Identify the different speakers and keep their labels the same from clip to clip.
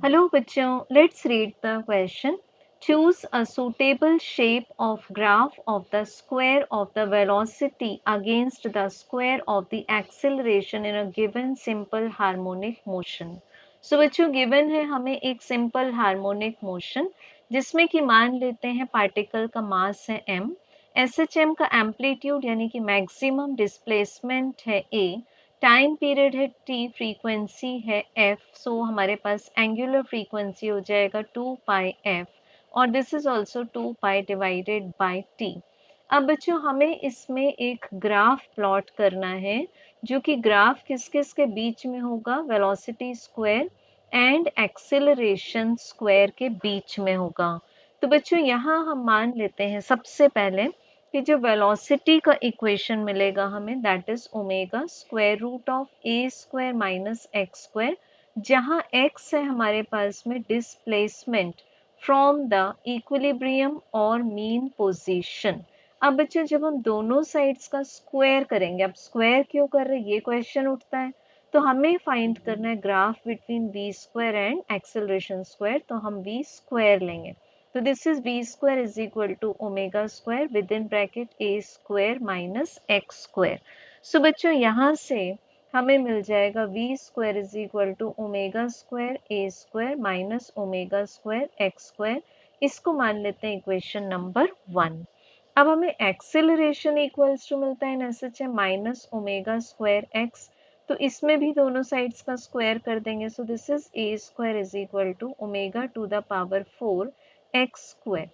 Speaker 1: Hello बच्चों, let's read the question. Choose a suitable shape of graph of the square of the velocity against the square of the acceleration in a given simple harmonic motion. So बच्चों given है हमें एक simple harmonic motion जिसमें कि मान लेते हैं particle का मास है m, SHM का एम्पलीट्यूड यानी कि मैक्सिमम डिस्प्लेसमेंट है a, टाइम पीरियड है t, फ्रीक्वेंसी है f, सो हमारे पास एंगुलर फ्रीक्वेंसी हो जाएगा 2 पाई f और this is also 2 pi divided by t. अब बच्चों हमें इसमें एक ग्राफ प्लॉट करना है जो कि ग्राफ किस किस के बीच में होगा, velocity square and acceleration square के बीच में होगा. तो बच्चों यहाँ हम मान लेते हैं सबसे पहले कि जो वेलोसिटी का इक्वेशन मिलेगा हमें that is omega square root of a square minus x square, जहाँ x है हमारे पास में डिस्प्लेसमेंट फ्रॉम द इक्विलिब्रियम और मीन पोजीशन. अब बच्चों जब हम दोनों साइड्स का स्क्वायर करेंगे, अब स्क्वायर क्यों कर रहे हैं ये क्वेश्चन उठता है, तो हमें फाइंड करना है graph between v square and acceleration square, तो हम v स्क्वायर लेंगे. So this is v square is equal to omega square within bracket a square minus x square. So बच्चों यहाँ से हमें मिल जाएगा v square is equal to omega square a square minus omega square x square. इसको मान लेते हैं equation number 1. अब हमें एक्सेलरेशन इक्वल्स टू मिलता है SHM minus omega square x, तो इसमें भी दोनों साइड्स का स्क्वायर कर देंगे. So this is a square is equal to omega to the power 4 x square.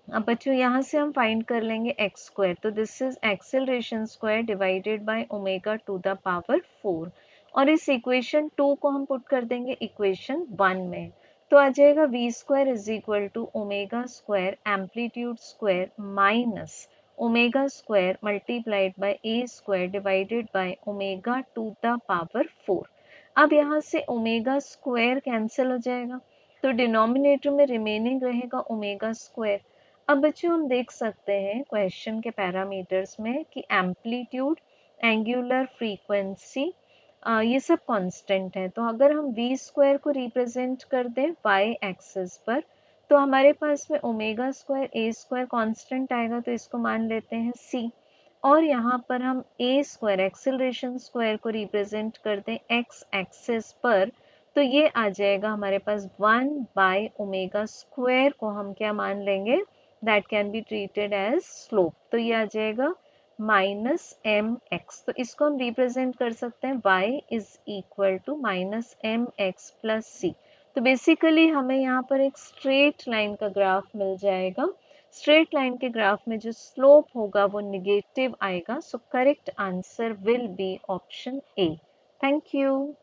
Speaker 1: अब बच्चों यहाँ से हम फाइंड कर लेंगे एक्स स्क्वायर, तो this is acceleration square divided by omega to the power 4 और इस इक्वेशन 2 को हम पुट कर देंगे इक्वेशन 1 में, तो आ जाएगा v square is equal to omega square amplitude square minus omega square multiplied by a square divided by omega to the power 4. अब यहाँ से ओमेगा स्क्वायर कैंसिल हो जाएगा, तो डिनोमिनेटर में रिमेनिंग रहेगा ओमेगा स्क्वायर. अब बच्चों हम देख सकते हैं क्वेश्चन के पैरामीटर्स में कि एम्पलीट्यूड, एंगुलर फ्रीक्वेंसी, ये सब कांस्टेंट है. तो अगर हम v स्क्वायर को रिप्रेजेंट कर दें y एक्सिस पर, तो हमारे पास में omega square a square constant आएगा, तो इसको मान लेते हैं c. और यहाँ पर हम a स्क्वायर एक्सेलरेशन स्क्वायर को रिप्रेजेंट कर दें x एक्सिस पर, तो ये आ जाएगा हमारे पास 1 बाय ओमेगा स्क्वायर को हम क्या मान लेंगे, that can be treated as slope, तो ये आ जाएगा माइनस एम एक्स. तो इसको हम रिप्रेजेंट कर सकते हैं y is equal to minus M X plus C. तो बेसिकली हमें यहाँ पर एक स्ट्रेट लाइन का ग्राफ मिल जाएगा. स्ट्रेट लाइन के ग्राफ में जो स्लोप होगा वो निगेटिव आएगा, so correct answer will be option A. Thank you.